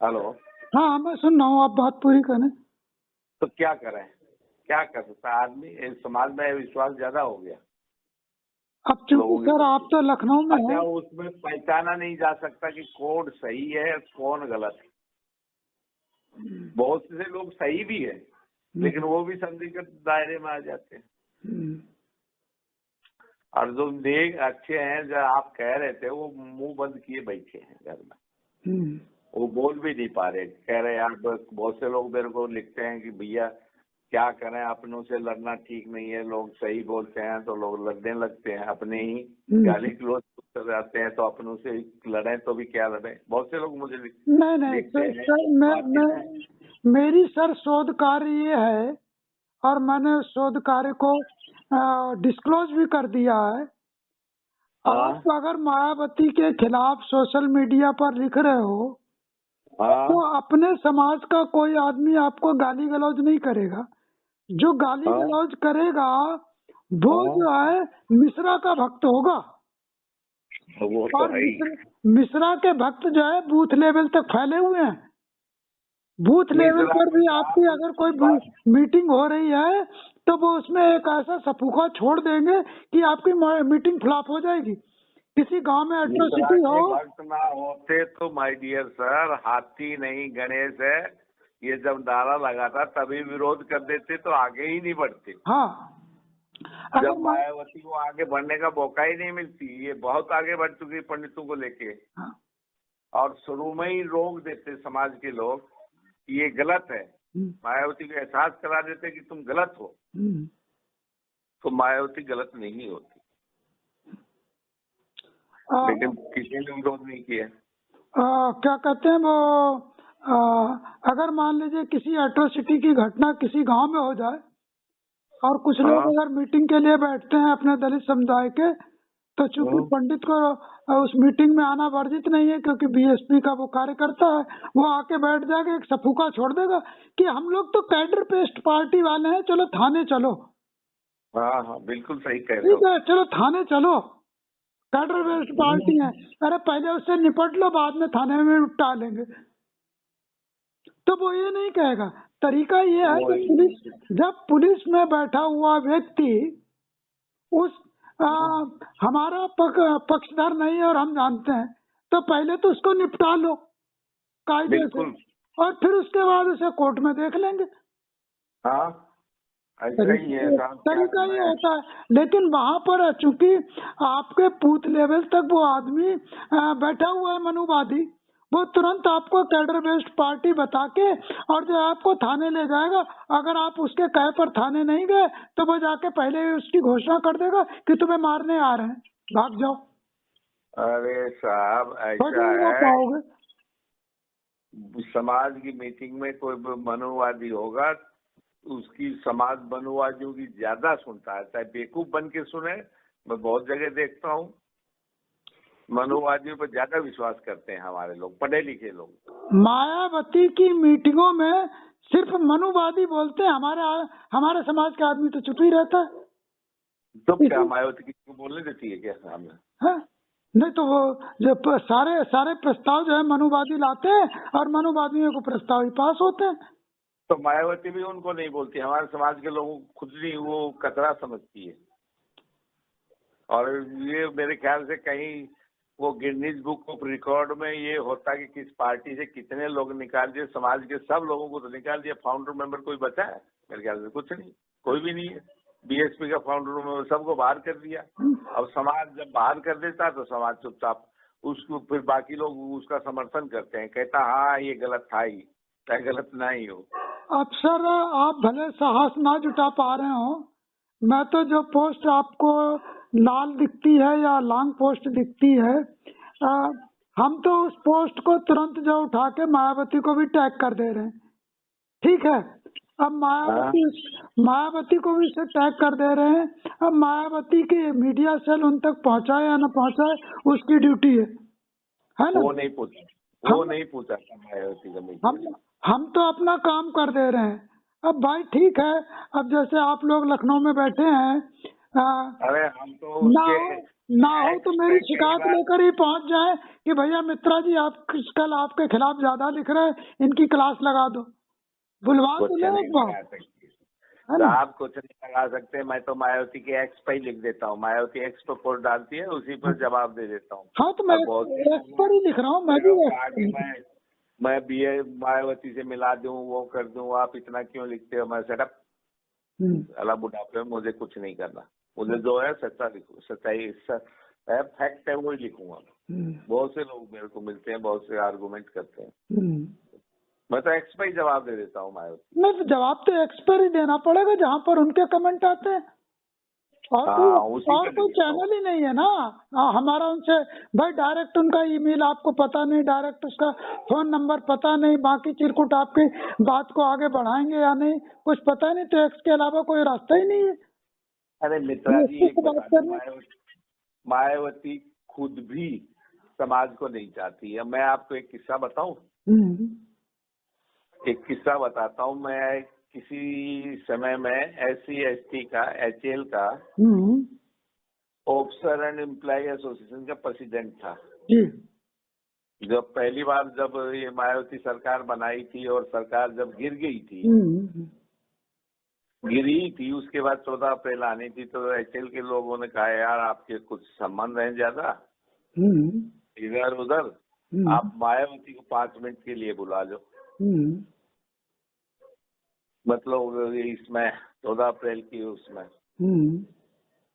Hello. हाँ मैं सुन रहा हूँ, आप बात पूरी करें। तो क्या करें, क्या कर सकता है आदमी? इस समाज में विश्वास ज्यादा हो गया अब चूंकि लोगों के सर आप प्रति। तो लखनऊ में अच्छा, हैं। उसमें पहचाना नहीं जा सकता कि कौन सही है कौन गलत है। बहुत से लोग सही भी है लेकिन वो भी संधि के दायरे में आ जाते हैं। और जो नेक अच्छे हैं, जो आप कह रहे थे, वो मुंह बंद किए बैठे हैं घर में, वो बोल भी नहीं पा रहे। कह रहे यार, बहुत से लोग मेरे को लिखते हैं कि भैया क्या करें, अपनों से लड़ना ठीक नहीं है। लोग सही बोलते हैं तो लोग लड़ने लगते हैं, अपने ही गाली गलौज कर जाते हैं तो अपनों से लड़ें तो भी क्या लड़ें। बहुत से लोग मुझे नहीं लिखते सर, हैं। मेरी सर शोध कार्य ये है, और मैंने शोध कार्य को डिस्क्लोज भी कर दिया है। आप अगर मायावती के खिलाफ सोशल मीडिया पर लिख रहे हो तो अपने समाज का कोई आदमी आपको गाली गलौज नहीं करेगा। जो गाली गलौज करेगा वो जो है मिश्रा का भक्त होगा। वो तो और है। मिश्रा के भक्त जो है बूथ लेवल तक फैले हुए हैं। बूथ लेवल पर भी आपकी अगर कोई मीटिंग हो रही है तो वो उसमें एक ऐसा सफूका छोड़ देंगे कि आपकी मीटिंग फ्लॉप हो जाएगी। किसी गांव में एट्रोसिटी हो, भक्त ना होते तो माय डियर सर, हाथी नहीं गणेश है, ये जब नारा लगा था तभी विरोध कर देते तो आगे ही नहीं बढ़ते। हाँ, जब मायावती को आगे बढ़ने का मौका ही नहीं मिलती। ये बहुत आगे बढ़ चुकी पंडितों को लेके। हाँ। और शुरू में ही रोक देते समाज के लोग कि ये गलत है। मायावती को एहसास करा देते कि तुम गलत हो, तो मायावती गलत नहीं होती। लेकिन किसी ने विरोध नहीं किया। क्या कहते हैं वो, अगर मान लीजिए किसी एट्रोसिटी की घटना किसी गांव में हो जाए और कुछ लोग अगर मीटिंग के लिए बैठते हैं अपने दलित समुदाय के, तो चूंकि पंडित को उस मीटिंग में आना वर्जित नहीं है क्योंकि बीएसपी का वो कार्यकर्ता है, वो आके बैठ जाएगा, एक सफूका छोड़ देगा कि हम लोग तो कैडर पेस्ट पार्टी वाले हैं, चलो थाने चलो। हाँ हाँ, बिल्कुल सही कह रहे हो। ठीक है, चलो थाने चलो, कैडर बेस्ड पार्टी है। अरे पहले उससे निपट लो, बाद में थाने में निपटा लेंगे। तो वो ये नहीं कहेगा। तरीका ये है कि जब पुलिस में बैठा हुआ व्यक्ति उस हमारा पक्षधर नहीं है और हम जानते हैं, तो पहले तो उसको निपटा लो कायदे से, और फिर उसके बाद उसे कोर्ट में देख लेंगे। हाँ, तरीका ये होता है। लेकिन वहां पर चूंकि आपके बूथ लेवल तक वो आदमी बैठा हुआ है मनुवादी, वो तुरंत आपको कैडर बेस्ड पार्टी बता के और जो आपको थाने ले जाएगा। अगर आप उसके कहे पर थाने नहीं गए तो वो जाके पहले ही उसकी घोषणा कर देगा कि तुम्हें मारने आ रहे हैं, भाग जाओ। अरे साहब, ऐसा है, समाज की मीटिंग में कोई मनुवादी होगा, उसकी समाज मनुवादियों की ज्यादा सुनता है, चाहे बेवकूफ बन के सुने। मैं बहुत जगह देखता हूँ, मनुवादियों पर ज्यादा विश्वास करते हैं हमारे लोग, पढ़े लिखे लोग। मायावती की मीटिंगों में सिर्फ मनुवादी बोलते हैं, हमारे समाज का आदमी तो चुप ही रहता है। तो क्या मायावती किसी को बोलने देती है क्या सामने? हाँ? नहीं तो वो जब सारे प्रस्ताव जो है मनुवादी लाते हैं और मनुवादियों को प्रस्ताव ही पास होते हैं। तो मायावती भी उनको नहीं बोलती, हमारे समाज के लोगों को खुद ही वो कचरा समझती है। और ये मेरे ख्याल से कहीं वो गिनीज बुक ऑफ रिकॉर्ड में ये होता कि किस पार्टी से कितने लोग निकाल दिए, समाज के सब लोगों को तो निकाल दिया। फाउंडर मेंबर कोई बचा है? मेरे ख्याल से कुछ नहीं, कोई भी नहीं है। बीएसपी का फाउंडर मेंबर सबको बाहर कर दिया। अब समाज जब बाहर कर देता तो समाज चुपचाप, उसको फिर बाकी लोग उसका समर्थन करते हैं, कहता हाँ ये गलत था ही, चाहे गलत ना ही हो। अफसर आप भले साहस ना जुटा पा रहे हो, मैं तो जो पोस्ट आपको लाल दिखती है या लॉन्ग पोस्ट दिखती है, हम तो उस पोस्ट को तुरंत जो उठा के मायावती को भी टैग कर दे रहे हैं। ठीक है, अब मायावती को भी इसे टैग कर दे रहे हैं। अब मायावती के मीडिया सेल उन तक पहुंचाए या ना पहुंचाए, उसकी ड्यूटी है ना। वो नहीं पूछा मायावती का। हम तो अपना काम कर दे रहे हैं। अब भाई ठीक है, अब जैसे आप लोग लखनऊ में बैठे हैं, अरे हम तो उसके ना हो तो मेरी कई शिकायत बार लेकर ही पहुंच जाए कि भैया मित्रा जी आप कल आपके खिलाफ ज्यादा लिख रहे हैं, इनकी क्लास लगा दो, बुलवा कुछ तो ले नहीं एक बार, लगा सकती है ना। साहब, कुछ नहीं लगा सकते। मैं तो मायावती के एक्स पे ही लिख देता हूँ, मायावती एक्स पे पोस्ट डालती है, उसी पर जवाब दे देता हूँ। हाँ तो मैं और बहुत से एक्स पर ही लिख रहा हूँ, मैं मेरे भी को एक्स कहा पर कि लिख रहा मैं बीए मायावती से मिला दूं, वो कर दूं, आप इतना क्यों लिखते हो? मैं सेटअप हूँ। अला बुढ़ापे में मुझे कुछ नहीं करना, मुझे जो है सच्चा लिखू, सच्चाई फैक्ट है वही लिखूंगा। बहुत से लोग मेरे को मिलते हैं, बहुत से आर्गुमेंट करते हैं, मैं तो एक्स पे ही जवाब दे देता हूँ मायावती। नहीं तो जवाब तो एक्स पर ही देना पड़ेगा जहाँ पर उनके कमेंट आते हैं, और हाँ, उसी और पे कोई लिखता हूँ। चैनल ही नहीं है ना। हमारा उनसे भाई डायरेक्ट उनका ईमेल आपको पता नहीं, डायरेक्ट उसका फोन नंबर पता नहीं, बाकी चिरकुट आपकी बात को आगे बढ़ाएंगे या नहीं कुछ पता नहीं, तो एक्स के अलावा कोई रास्ता ही नहीं है अरे मित्रा जी, एक बात बता दूं, करने। मायावती खुद भी समाज को नहीं चाहती है। मैं आपको एक किस्सा बताऊं, एक किस्सा बताता हूँ। मैं किसी समय में SC/ST का HL का ऑफिसर एंड एम्प्लॉय एसोसिएशन का प्रेसिडेंट था। जी। जब पहली बार जब ये मायावती सरकार बनाई थी और सरकार जब गिर गई थी, गिरी थी, उसके बाद 14 अप्रैल आनी थी, तो HL के लोगों ने कहा यार आपके कुछ संबंध हैं ज्यादा इधर उधर, आप मायावती को 5 मिनट के लिए बुला लो। मतलब इसमें 14 अप्रैल की उसमें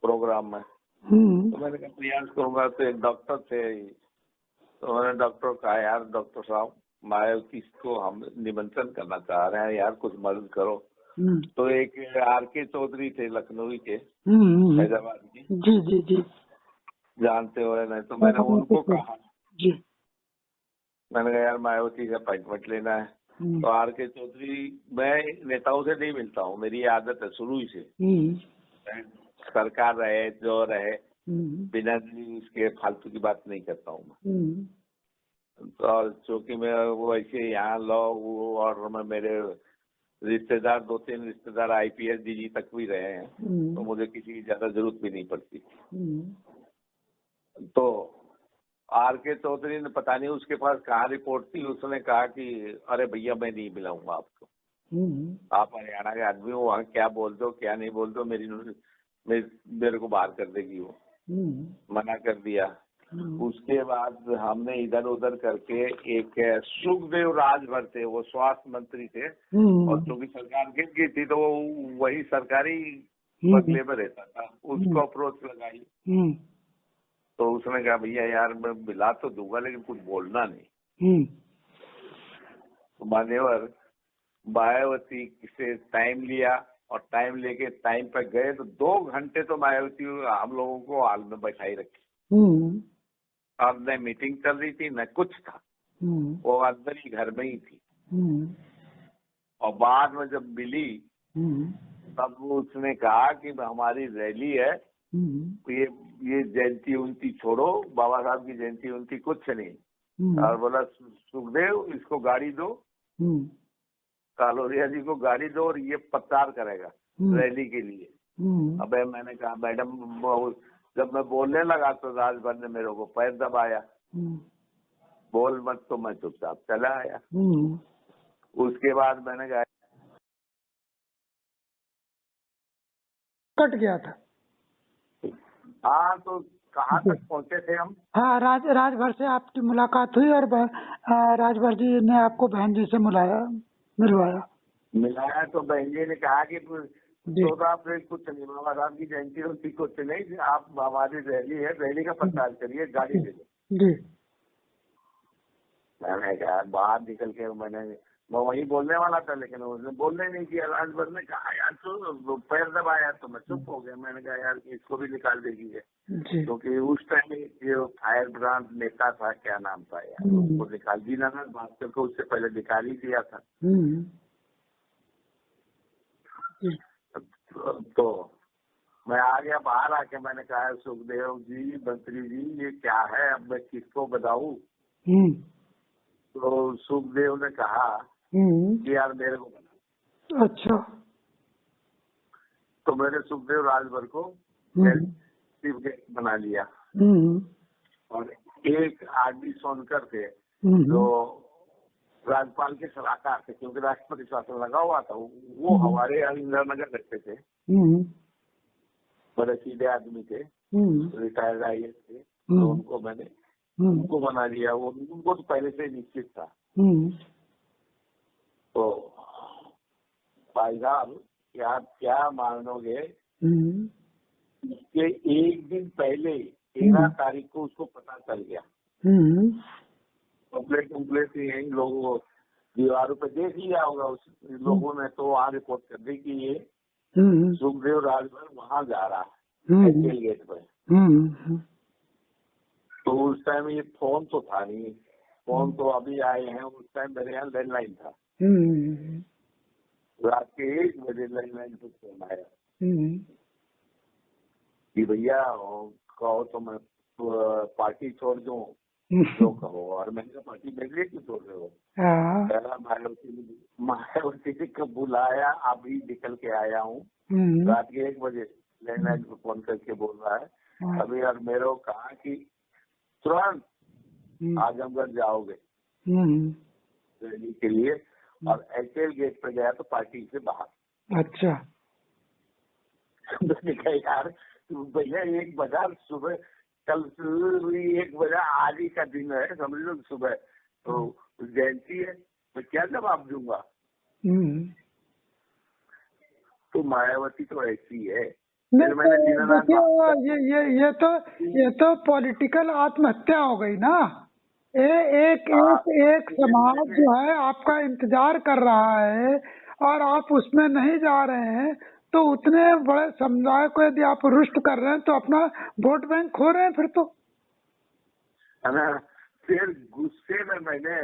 प्रोग्राम में। तो मैंने कहा प्रयास करूंगा। तो एक डॉक्टर थे, तो मैंने डॉक्टर को कहा यार डॉक्टर साहब, मायावती को हम निमंत्रण करना चाह रहे हैं यार, कुछ मदद करो। तो एक RK चौधरी थे लखनऊ के, हैदराबाद की, जी जी जी जानते हो नहीं? तो मैंने उनको कहा, जी। मैंने कहा यार मायावती से अपॉइंटमेंट लेना है। तो RK चौधरी, मैं नेताओं से नहीं मिलता हूँ, मेरी आदत है शुरू ही से, सरकार रहे जो रहे, बिना इसके फालतू की बात नहीं करता हूँ मैं। और चूंकि मैं वो ऐसे यहाँ लॉ और मैं मेरे रिश्तेदार 2-3 रिश्तेदार IPS DG तक भी रहे हैं, तो मुझे किसी की ज्यादा जरूरत भी नहीं पड़ती। तो RK चौधरी ने पता नहीं उसके पास कहाँ रिपोर्ट थी, उसने कहा कि अरे भैया मैं नहीं मिलाऊंगा आपको, आप हरियाणा के आदमी हो, वहाँ क्या बोल दो क्या नहीं बोल दो, मेरे को बाहर कर देगी वो। मना कर दिया। उसके बाद हमने इधर उधर करके एक सुखदेव राजभर थे, वो स्वास्थ्य मंत्री थे, और क्योंकि सरकार गिर गई थी तो वो वही सरकारी बदले में रहता था, उसको अप्रोच लगाई। तो उसने कहा भैया यार मैं मिला तो दूंगा लेकिन कुछ बोलना नहीं। तो मान्यवर मायावती से टाइम लिया, और टाइम लेके टाइम पे गए तो 2 घंटे तो मायावती हम लोगों को हॉल में बैठाई रखी। और न मीटिंग चल रही थी न कुछ था, वो अंदर ही घर में ही थी। और बाद में जब मिली तब उसने कहा कि हमारी रैली है, ये जयंती उनती छोड़ो, बाबा साहब की जयंती उनती कुछ नहीं। और बोला सुखदेव इसको गाड़ी दो, कालोरिया जी को गाड़ी दो और ये प्रचार करेगा रैली के लिए। अबे मैंने कहा मैडम, जब मैं बोलने लगा तो राजभर ने मेरे को पैर दबाया, बोल मत, तो मैं चुपचाप चला आया। उसके बाद मैंने कहा कट गया था। हाँ, तो कहाँ तक पहुँचे थे हम? हाँ, राजभर से आपकी मुलाकात हुई और राजभर जी ने आपको बहन जी से मिलवाया। तो बहन जी ने कहा कि 14 अप्रैल कुछ नहीं, बाबा साहब की जयंती होती कुछ नहीं, आप हमारी रैली है, रैली का प्रचार करिए, गाड़ी ले लो। जी। मैंने कहा बाहर निकल के मैं वही बोलने वाला था, लेकिन उसने बोलने नहीं किया। राजभर ने कहा यार तो पैर दबाया, तो मैं चुप हो गया। मैंने कहा यार इसको भी निकाल देगी है, क्योंकि उस टाइम जो फायर ब्रांड नेता था, क्या नाम था यार, वो निकाल दी ना, भास्कर को उससे पहले निकाल ही दिया था। तो मैं आ गया बाहर आके, मैंने कहा सुखदेव जी, मंत्री जी, ये क्या है, अब मैं किसको बताऊं? तो सुखदेव ने कहा कि यार मेरे को बता। अच्छा। तो मैंने सुखदेव राजभर को चीफ गेस्ट बना लिया। और एक आर.डी. सोनकर थे जो राज्यपाल के सलाहकार थे, क्योंकि राष्ट्रपति शासन लगा हुआ था। वो हमारे यहाँ इंदिरा नगर रहते थे, बड़े सीधे आदमी थे, रिटायर्ड IAS थे। तो उनको मैंने उनको बना लिया। वो उनको तो पहले से निश्चित था। तो भाई साहब क्या मानोगे कि एक दिन पहले 13 तारीख को उसको पता चल गया। कंप्लेंट यही लोगों दीवारों पे देख लिया होगा उस लोगों ने, तो वहाँ रिपोर्ट कर दी कि ये सुखदेव राजभर वहाँ जा रहा है जेल गेट पे। तो उस टाइम ये फोन तो था नहीं, फोन तो अभी आए हैं। उस टाइम मेरे यहाँ लैंडलाइन था। रात के 1 बजे लैंडलाइन पे फोन आया कि भैया कहो तो मैं पार्टी छोड़ दूं तो कहो। और मैंने कहा पार्टी मेरे लिए क्यों छोड़ रहे हो? मायावती जी को बुलाया, अभी निकल के आया हूँ। रात के 1 बजे लैंडलाइन पे फोन करके बोल रहा है अभी। और मेरे को कहा कि तुरंत आजमगढ़ जाओगे रैली के लिए। और एचएल गेट पे गया तो पार्टी से बाहर। अच्छा। मैंने कहा यार भैया 1 बजा सुबह, कल 1 बजा आज ही का दिन है, समझ लो सुबह तो जयंती है, मैं क्या जवाब दूंगा? तो मायावती तो ऐसी है। ये तो पॉलिटिकल आत्महत्या हो गई ना। एक समाज जो है आपका इंतजार कर रहा है और आप उसमें नहीं जा रहे हैं, तो उतने बड़े समुदाय को यदि आप रुष्ट कर रहे हैं तो अपना वोट बैंक खो रहे हैं फिर तो। फिर गुस्से में मैंने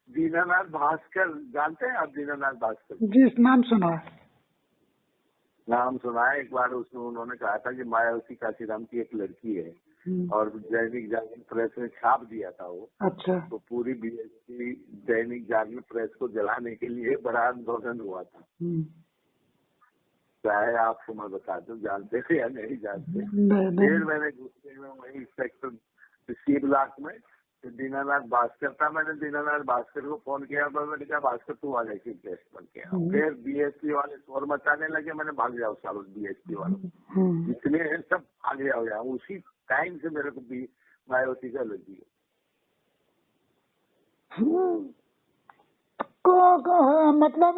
दीनानाथ भास्कर, जानते हैं आप दीनानाथ भास्कर? जी, नाम सुना है। एक बार उसमें उन्होंने कहा था कि मायावती काशीराम की एक लड़की है और दैनिक जागरण प्रेस ने छाप दिया था वो। अच्छा। तो पूरी BSP दैनिक जागरण प्रेस को जलाने के लिए बड़ा आंदोलन हुआ था। चाहे आपको मैं बता दूं, जानते थे या नहीं जानते। फिर मैंने गुस्से में वही सेक्टर C ब्लॉक में दीनानाथ भास्कर था, मैंने दीनानाथ भास्कर को फोन किया। मैंने कहा भास्कर तू आ जाए चीफ गेस्ट बन के। फिर BSP वाले शोर मचाने लगे, मैंने भाग जाओ सालों BSP वालों जितने हैं सब भाग जाओ। उसी टाइम से मेरे को भी मायावती का लगी मतलब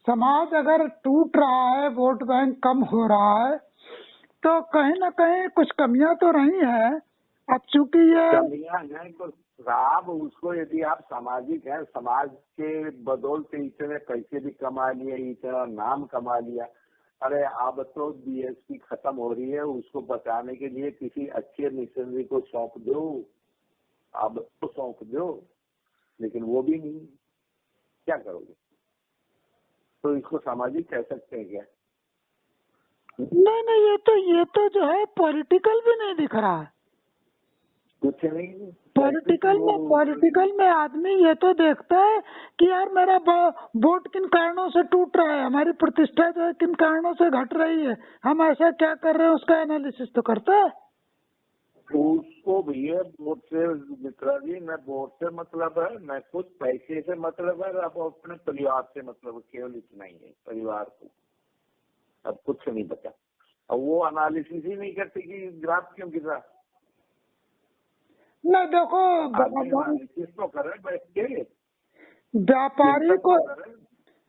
समाज अगर टूट रहा है, वोट बैंक कम हो रहा है, तो कहीं ना कहीं कुछ कमियां तो रही है। अब चूंकि ये कमियां हैं तो साहब उसको, यदि आप सामाजिक हैं, समाज के बदौलत इतने पैसे भी कमा लिए, इतना नाम कमा लिया। अरे अब तो BSP खत्म हो रही है, उसको बचाने के लिए किसी अच्छे मिशनरी को सौंप दो, अब तो सौंप दो। लेकिन वो भी नहीं, क्या करोगे? तो इसको सामाजिक कह सकते हैं क्या? नहीं, ये तो जो है पॉलिटिकल भी नहीं दिख रहा है। कुछ नहीं। पॉलिटिकल में आदमी ये तो देखता है कि यार मेरा वोट किन कारणों से टूट रहा है, हमारी प्रतिष्ठा जो है किन कारणों से घट रही है, हम ऐसा क्या कर रहे हैं, उसका एनालिसिस तो करता है। उसको भैया वोट से मित्रा जी, न वोट से मतलब है, न कुछ पैसे से मतलब है, अब अपने परिवार से मतलब, केवल इतना ही है, परिवार को। अब कुछ नहीं बचा। अब वो एनालिसिस ही नहीं करते कि ग्राफ क्यों गिर रहा। नहीं देखो, एनालिसिस तो करे बैठ के।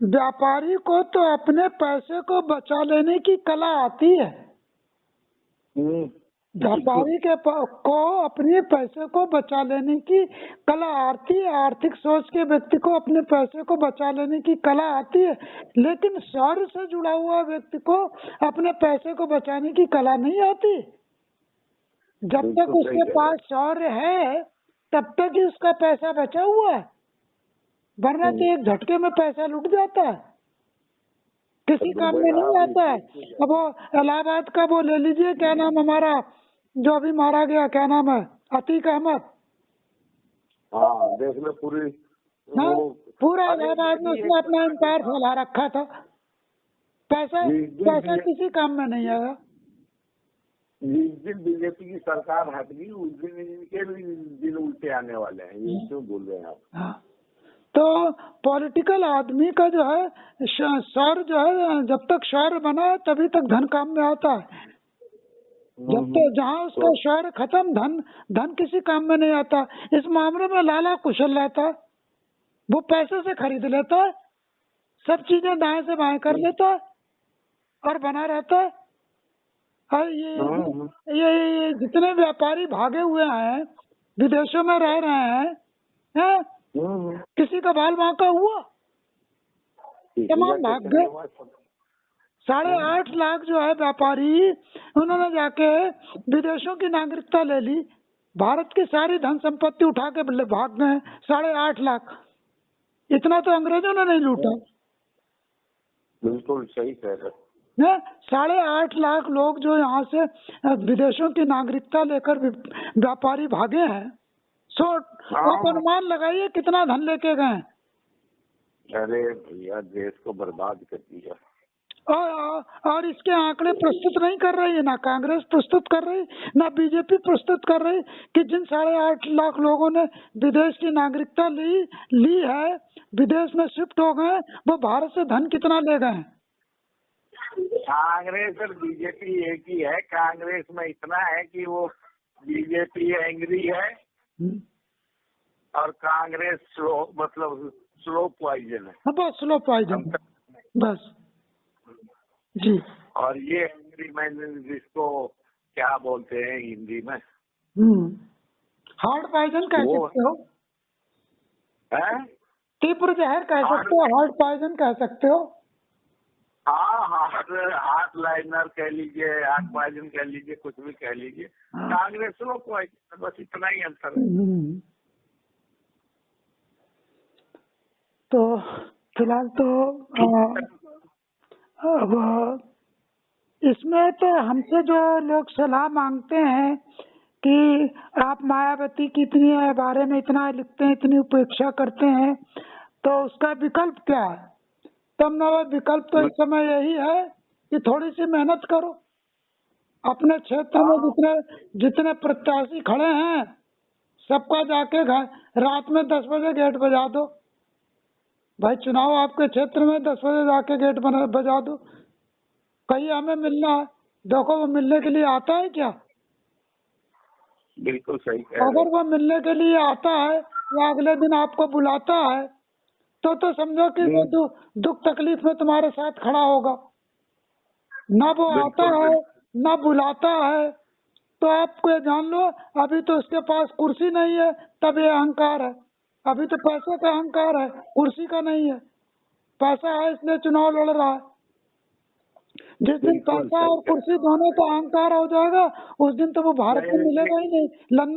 व्यापारी को तो अपने पैसे को बचा लेने की कला आती है। व्यापारी को अपने पैसे को बचा लेने की कला आती है। आर्थिक सोच के व्यक्ति को अपने पैसे को बचा लेने की कला आती है, लेकिन शौर्य से जुड़ा हुआ व्यक्ति को अपने पैसे को बचाने की कला नहीं आती। जब तक उसके पास शौर्य है तब तक ही उसका पैसा बचा हुआ है, वरना तो एक झटके में पैसा लुट जाता है, किसी काम में नहीं आता है। अब वो इलाहाबाद का वो ले लीजिए, क्या नाम हमारा जो अभी मारा गया, क्या नाम है, अतीक अहमद। देख लो पूरा इलाहाबाद में उसने अपना एम्पायर फैला रखा था। पैसा किसी काम में नहीं आया। जिस दिन बीजेपी की सरकार हट गई उस दिन इनके भी दिन उल्टे आने वाले हैं, ये क्यों बोल रहे हैं आप? हाँ। तो पॉलिटिकल आदमी का जो है शौर्य जो है, जब तक शौर्य बना है तभी तक धन काम में आता है। जब तो जहाँ उसका शौर्य खत्म, धन किसी काम में नहीं आता। इस मामले में लाला कुशल रहता है, वो पैसे से खरीद लेता है, सब चीजें दाएं से बाएं कर लेता है और बना रहता है। और ये जितने व्यापारी भागे हुए हैं, विदेशों में रह रहे हैं, किसी का बाल बांका हुआ? तमाम भाग गए। 8.5 लाख जो है व्यापारी, उन्होंने जाके विदेशों की नागरिकता ले ली, भारत की सारी धन संपत्ति उठा के भाग गए। 8.5 लाख, इतना तो अंग्रेजों ने नहीं लूटा। बिल्कुल सही कह रहे। 8.5 लाख लोग जो यहाँ से विदेशों की नागरिकता लेकर व्यापारी भागे हैं, सो आप अनुमान लगाइए कितना धन लेके गए। अरे भैया, देश को बर्बाद कर दिया। और इसके आंकड़े प्रस्तुत नहीं कर रही है, ना कांग्रेस प्रस्तुत कर रही, ना बीजेपी प्रस्तुत कर रही कि जिन 8.5 लाख लोगों ने विदेश की नागरिकता ली है, विदेश में शिफ्ट हो गए, वो भारत से धन कितना ले गए। कांग्रेस और बीजेपी एक ही है। कांग्रेस में इतना है कि वो बीजेपी एंग्री है और कांग्रेस स्लो पॉइजन है। हाँ, बस स्लो पॉइजन, बस जी। और ये एंग्री मैन जिसको क्या बोलते हैं हिंदी में, हार्ड पॉइजन कह सकते हो, तीव्र जहर कह सकते हो, हार्ड पॉइजन कह सकते हो। हाँ, हार्ट लाइनर कह लीजिए, हार्ट पॉइजन कह लीजिए, कुछ भी कह लीजिए। कांग्रेस स्लो पॉइजन, बस इतना ही अंतर है। तो फिलहाल तो अब इसमें तो हमसे जो लोग सलाह मांगते हैं कि आप मायावती की इतनी बारे में इतना लिखते हैं, इतनी उपेक्षा करते हैं, तो उसका विकल्प क्या है? तब ना विकल्प तो इस समय यही है कि थोड़ी सी मेहनत करो, अपने क्षेत्र में जितने प्रत्याशी खड़े हैं सबका जाके रात में 10 बजे गेट बजा दो। भाई, चुनाव आपके क्षेत्र में, 10 बजे जाके गेट बजा दो, कहीं हमें मिलना है, देखो वो मिलने के लिए आता है क्या? बिल्कुल सही कह रहे हैं। अगर वो मिलने के लिए आता है या अगले दिन आपको बुलाता है तो समझो कि वो दुख तकलीफ में तुम्हारे साथ खड़ा होगा। ना वो आता है ना बुलाता है, तो आपको ये जान लो अभी तो उसके पास कुर्सी नहीं है, तब ये अहंकार है। अभी तो पैसे का अहंकार है, कुर्सी का नहीं है। पैसा है इसलिए चुनाव लड़ रहा है। जिस दिन पैसा और कुर्सी दोनों का अहंकार हो जाएगा, उस दिन तो वो भारत में मिलेगा ही नहीं, लंदन